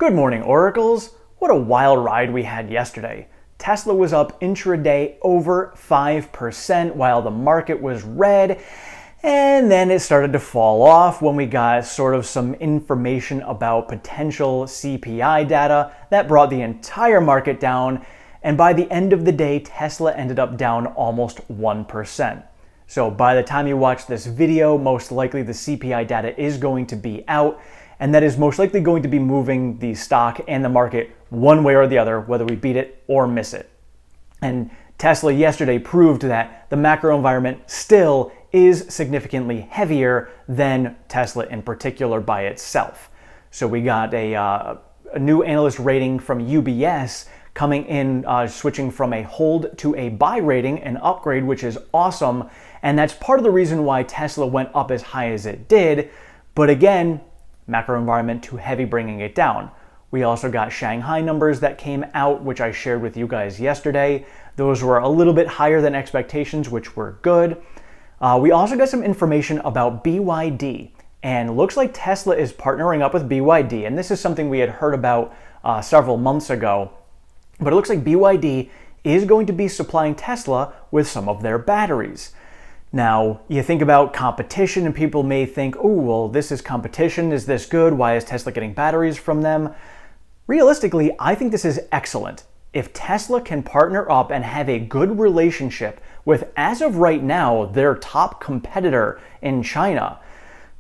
Good morning, Oracles. What a wild ride we had yesterday. Tesla was up intraday over 5% while the market was red, and then it started to fall off when we got sort of some information about potential CPI data that brought the entire market down, and by the end of the day, Tesla ended up down almost 1%. So by the time you watch this video, most likely the CPI data is going to be out, and that is most likely going to be moving the stock and the market one way or the other, whether we beat it or miss it. And Tesla yesterday proved that the macro environment still is significantly heavier than Tesla in particular by itself. So we got a new analyst rating from UBS coming in, switching from a hold to a buy rating, an upgrade, which is awesome. And that's part of the reason why Tesla went up as high as it did. But again, macro environment too heavy, bringing it down. We also got Shanghai numbers that came out, which I shared with you guys yesterday. Those were a little bit higher than expectations, which were good. We also got some information about BYD, and looks like Tesla is partnering up with BYD, and this is something we had heard about several months ago. But it looks like BYD is going to be supplying Tesla with some of their batteries. Now, you think about competition and people may think, oh, well, this is competition. Is this good? Why is Tesla getting batteries from them? Realistically, I think this is excellent. If Tesla can partner up and have a good relationship with, as of right now, their top competitor in China,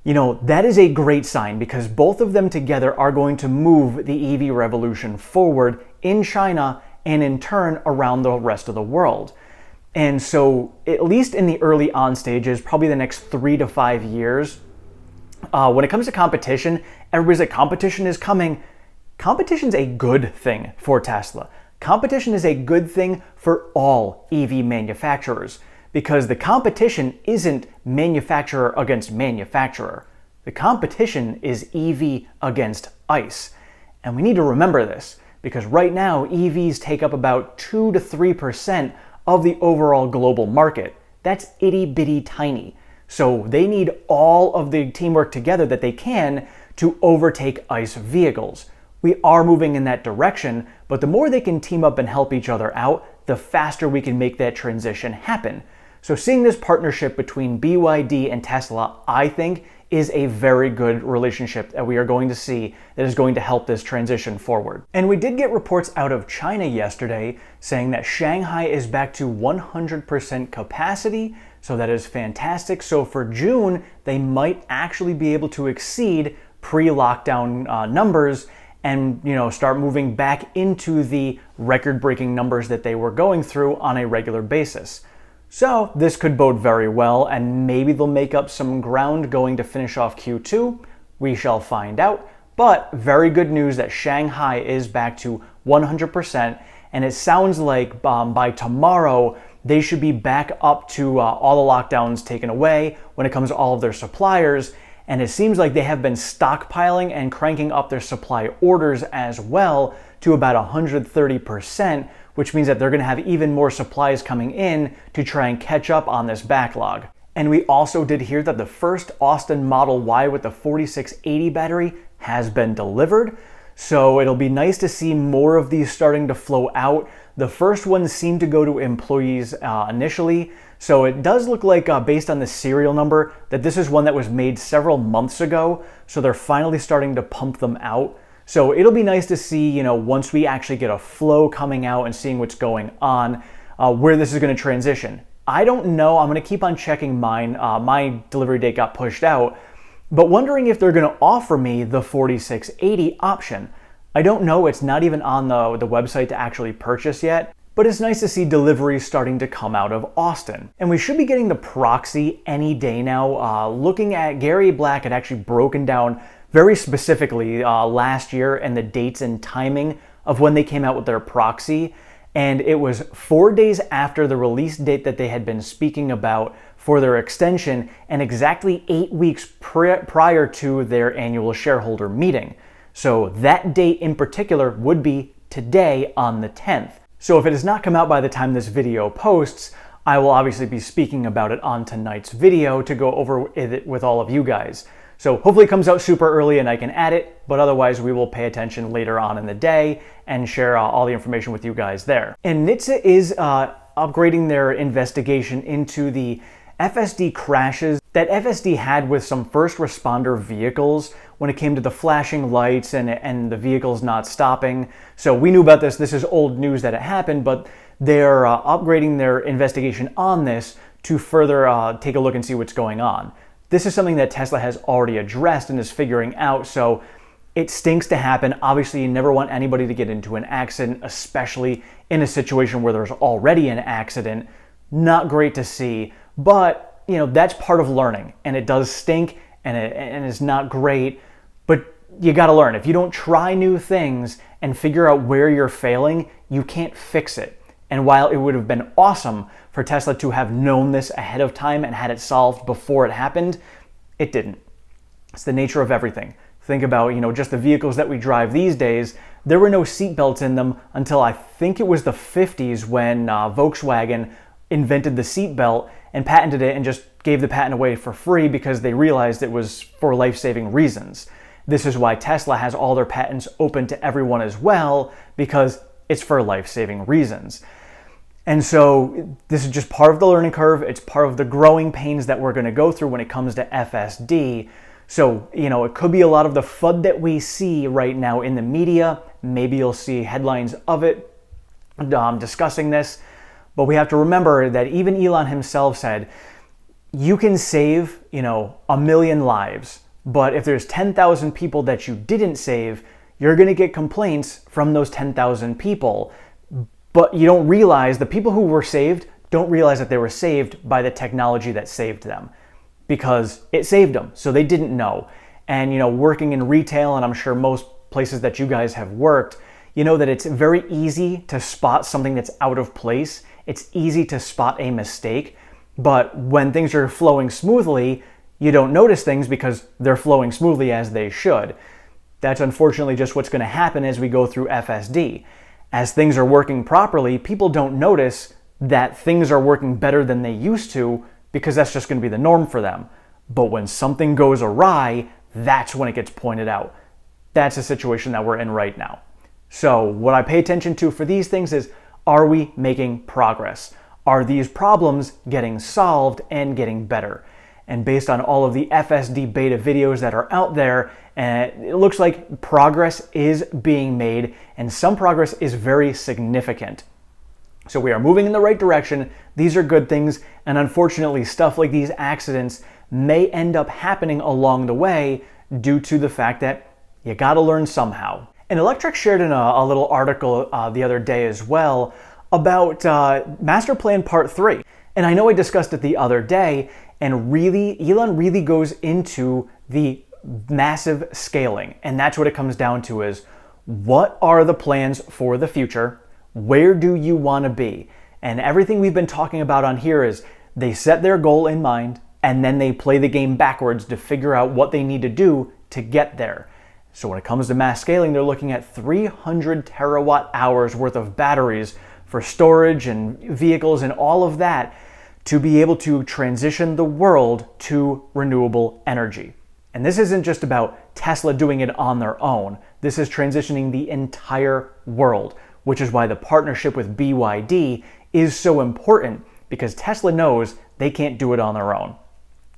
that is a great sign because both of them together are going to move the EV revolution forward in China and in turn around the rest of the world. And so, at least in the early on stages, probably the next 3 to 5 years, when it comes to competition, everybody's like, competition is coming. Competition's a good thing for Tesla. Competition is a good thing for all EV manufacturers because the competition isn't manufacturer against manufacturer. The competition is EV against ICE. And we need to remember this because right now, EVs take up about 2 to 3% of the overall global market. That's itty bitty tiny. So they need all of the teamwork together that they can to overtake ICE vehicles. We are moving in that direction, but the more they can team up and help each other out, the faster we can make that transition happen. So seeing this partnership between BYD and Tesla, I think, is a very good relationship that we are going to see that is going to help this transition forward. And we did get reports out of China yesterday saying that Shanghai is back to 100% capacity, so that is fantastic. So for June, they might actually be able to exceed pre-lockdown numbers and start moving back into the record-breaking numbers that they were going through on a regular basis. So this could bode very well, and maybe they'll make up some ground going to finish off Q2. We shall find out. But very good news that Shanghai is back to 100%, and it sounds like by tomorrow they should be back up to all the lockdowns taken away when it comes to all of their suppliers. And it seems like they have been stockpiling and cranking up their supply orders as well to about 130%, which means that they're going to have even more supplies coming in to try and catch up on this backlog. And we also did hear that the first Austin Model Y with the 4680 battery has been delivered. So it'll be nice to see more of these starting to flow out. The first ones seem to go to employees initially. So it does look like, based on the serial number, that this is one that was made several months ago. So they're finally starting to pump them out. So it'll be nice to see, once we actually get a flow coming out and seeing what's going on, where this is going to transition. I don't know. I'm going to keep on checking mine. My delivery date got pushed out, but wondering if they're going to offer me the 4680 option. I don't know. It's not even on the website to actually purchase yet. But it's nice to see deliveries starting to come out of Austin. And we should be getting the proxy any day now. Looking at Gary Black had actually broken down very specifically last year and the dates and timing of when they came out with their proxy. And it was 4 days after the release date that they had been speaking about for their extension and exactly 8 weeks prior to their annual shareholder meeting. So that date in particular would be today on the 10th. So if it has not come out by the time this video posts, I will obviously be speaking about it on tonight's video to go over it with all of you guys. So hopefully it comes out super early and I can add it, but otherwise we will pay attention later on in the day and share all the information with you guys there. And NHTSA is upgrading their investigation into the FSD crashes that FSD had with some first responder vehicles when it came to the flashing lights and the vehicles not stopping. So we knew about this. This is old news that it happened, but they're upgrading their investigation on this to further take a look and see what's going on. This is something that Tesla has already addressed and is figuring out, so it stinks to happen. Obviously, you never want anybody to get into an accident, especially in a situation where there's already an accident. Not great to see, but that's part of learning, and it does stink, and it's not great, but you gotta learn. If you don't try new things and figure out where you're failing, you can't fix it. And while it would have been awesome for Tesla to have known this ahead of time and had it solved before it happened, it didn't. It's the nature of everything. Think about, just the vehicles that we drive these days. There were no seatbelts in them until I think it was the 50s when Volkswagen invented the seatbelt and patented it and just gave the patent away for free because they realized it was for life-saving reasons. This is why Tesla has all their patents open to everyone as well, because it's for life-saving reasons. And so this is just part of the learning curve. It's part of the growing pains that we're going to go through when it comes to FSD. So, it could be a lot of the FUD that we see right now in the media. Maybe you'll see headlines of it discussing this. But we have to remember that even Elon himself said, you can save, 1 million lives. But if there's 10,000 people that you didn't save, you're going to get complaints from those 10,000 people. But you don't realize, the people who were saved don't realize that they were saved by the technology that saved them, because it saved them, so they didn't know. And working in retail, and I'm sure most places that you guys have worked, you know that it's very easy to spot something that's out of place. It's easy to spot a mistake, but when things are flowing smoothly, you don't notice things because they're flowing smoothly as they should. That's unfortunately just what's going to happen as we go through FSD. As things are working properly, people don't notice that things are working better than they used to because that's just going to be the norm for them. But when something goes awry, that's when it gets pointed out. That's the situation that we're in right now. So what I pay attention to for these things is, are we making progress? Are these problems getting solved and getting better? And based on all of the FSD beta videos that are out there, it looks like progress is being made, and some progress is very significant. So we are moving in the right direction. These are good things, and unfortunately stuff like these accidents may end up happening along the way due to the fact that you gotta learn somehow. And Electric shared in a little article the other day as well about Master Plan Part 3. And I know I discussed it the other day, and Elon really goes into the massive scaling. And that's what it comes down to is, what are the plans for the future? Where do you want to be? And everything we've been talking about on here is they set their goal in mind and then they play the game backwards to figure out what they need to do to get there. So when it comes to mass scaling, they're looking at 300 terawatt hours worth of batteries for storage and vehicles and all of that to be able to transition the world to renewable energy. And this isn't just about Tesla doing it on their own. This is transitioning the entire world, which is why the partnership with BYD is so important, because Tesla knows they can't do it on their own.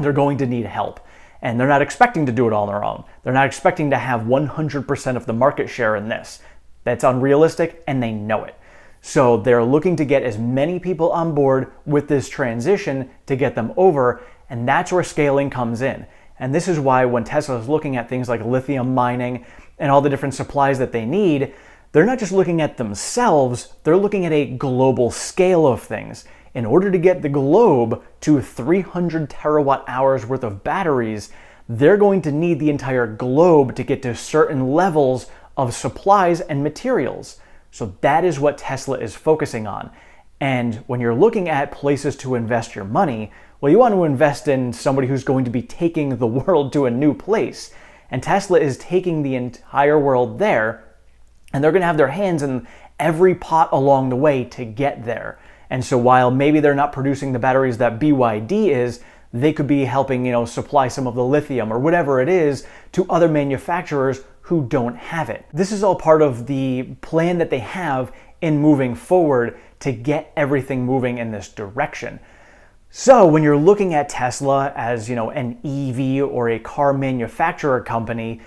They're going to need help. And they're not expecting to do it on their own. They're not expecting to have 100% of the market share in this. That's unrealistic, and they know it. So they're looking to get as many people on board with this transition to get them over, and that's where scaling comes in. And this is why when Tesla is looking at things like lithium mining and all the different supplies that they need, they're not just looking at themselves, they're looking at a global scale of things. In order to get the globe to 300 terawatt hours worth of batteries, they're going to need the entire globe to get to certain levels of supplies and materials. So that is what Tesla is focusing on. And when you're looking at places to invest your money, well, you want to invest in somebody who's going to be taking the world to a new place. And Tesla is taking the entire world there, and they're going to have their hands in every pot along the way to get there. And so while maybe they're not producing the batteries that BYD is, they could be helping, supply some of the lithium or whatever it is to other manufacturers who don't have it. This is all part of the plan that they have in moving forward to get everything moving in this direction. So when you're looking at Tesla as, an EV or a car manufacturer company,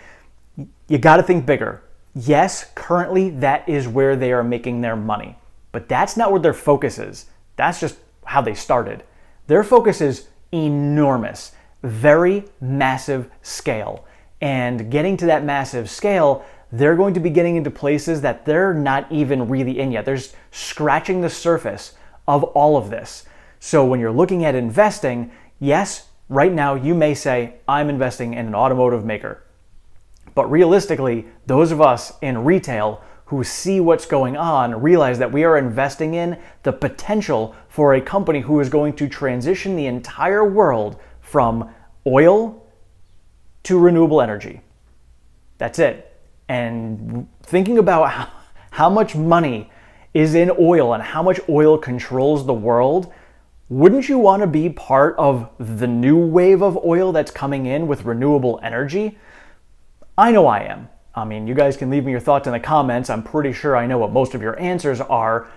you got to think bigger. Yes, currently that is where they are making their money, but that's not where their focus is. That's just how they started. Their focus is enormous, very massive scale. And getting to that massive scale, they're going to be getting into places that they're not even really in yet. They're just scratching the surface of all of this. So when you're looking at investing, yes, right now you may say, I'm investing in an automotive maker. But realistically, those of us in retail who see what's going on realize that we are investing in the potential for a company who is going to transition the entire world from oil to renewable energy. That's it. And thinking about how much money is in oil and how much oil controls the world, wouldn't you want to be part of the new wave of oil that's coming in with renewable energy? I know I am. I mean, you guys can leave me your thoughts in the comments. I'm pretty sure I know what most of your answers are,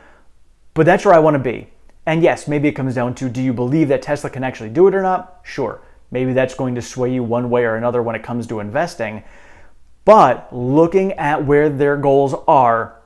but that's where I want to be. And yes, maybe it comes down to, do you believe that Tesla can actually do it or not? Sure. Maybe that's going to sway you one way or another when it comes to investing. But looking at where their goals are,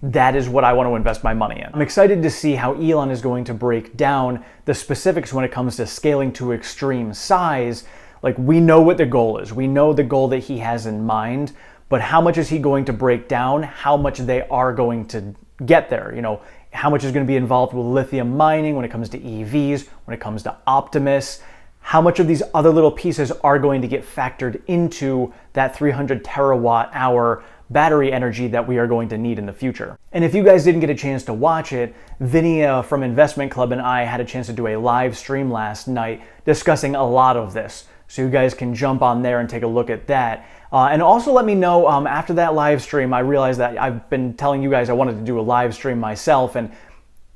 that is what I want to invest my money in. I'm excited to see how Elon is going to break down the specifics when it comes to scaling to extreme size. Like, we know what the goal is. We know the goal that he has in mind, but how much is he going to break down? How much they are going to get there? How much is going to be involved with lithium mining when it comes to EVs, when it comes to Optimus? How much of these other little pieces are going to get factored into that 300 terawatt hour battery energy that we are going to need in the future? And if you guys didn't get a chance to watch it, Vinny from Investment Club and I had a chance to do a live stream last night discussing a lot of this. So you guys can jump on there and take a look at that. And also let me know, after that live stream, I realized that I've been telling you guys I wanted to do a live stream myself, and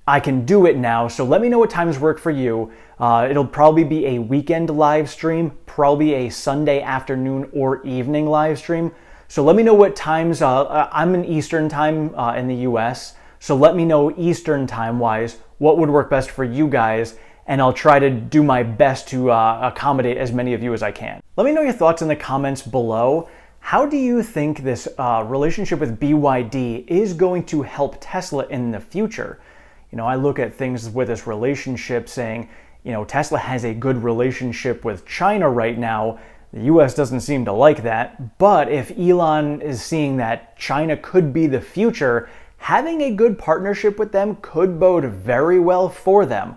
I can do it now. So let me know what times work for you. It'll probably be a weekend live stream, probably a Sunday afternoon or evening live stream. So let me know what times. I'm in Eastern time in the US. So let me know Eastern time wise what would work best for you guys, and I'll try to do my best to accommodate as many of you as I can. Let me know your thoughts in the comments below. How do you think this relationship with BYD is going to help Tesla in the future? I look at things with this relationship saying, Tesla has a good relationship with China right now. The US doesn't seem to like that. But if Elon is seeing that China could be the future, having a good partnership with them could bode very well for them.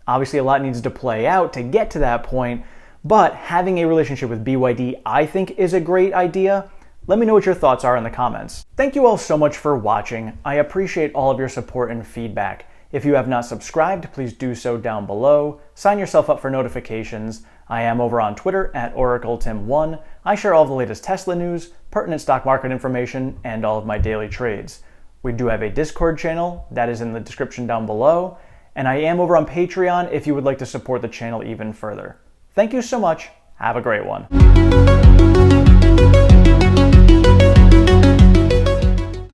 Obviously, a lot needs to play out to get to that point, but having a relationship with BYD, I think, is a great idea. Let me know what your thoughts are in the comments. Thank you all so much for watching. I appreciate all of your support and feedback. If you have not subscribed, please do so down below. Sign yourself up for notifications. I am over on Twitter at OracleTim1. I share all of the latest Tesla news, pertinent stock market information, and all of my daily trades. We do have a Discord channel that is in the description down below. And I am over on Patreon if you would like to support the channel even further. Thank you so much. Have a great one.